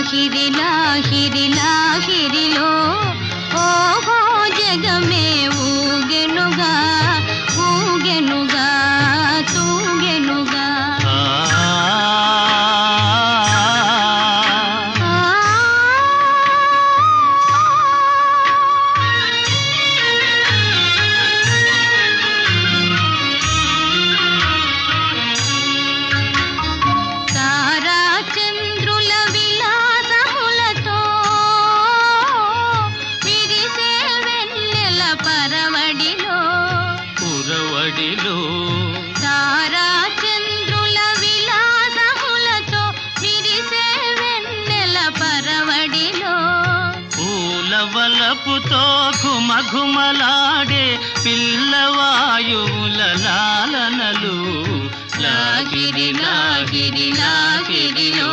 లాహిరి లాహిరి లాహిరిలో ఓహో జగమే ఊగెనుగా ఊగెనుగా తూగెనుగా తారా చంద్రుల విలాసములతో విరిసే వెన్నెల పరవడిలో పూల వలపుతో ఘుమఘుమలాడే పిల్లవాయువుల లాలనలు లాగిరి లాగిరి లాగిరిలో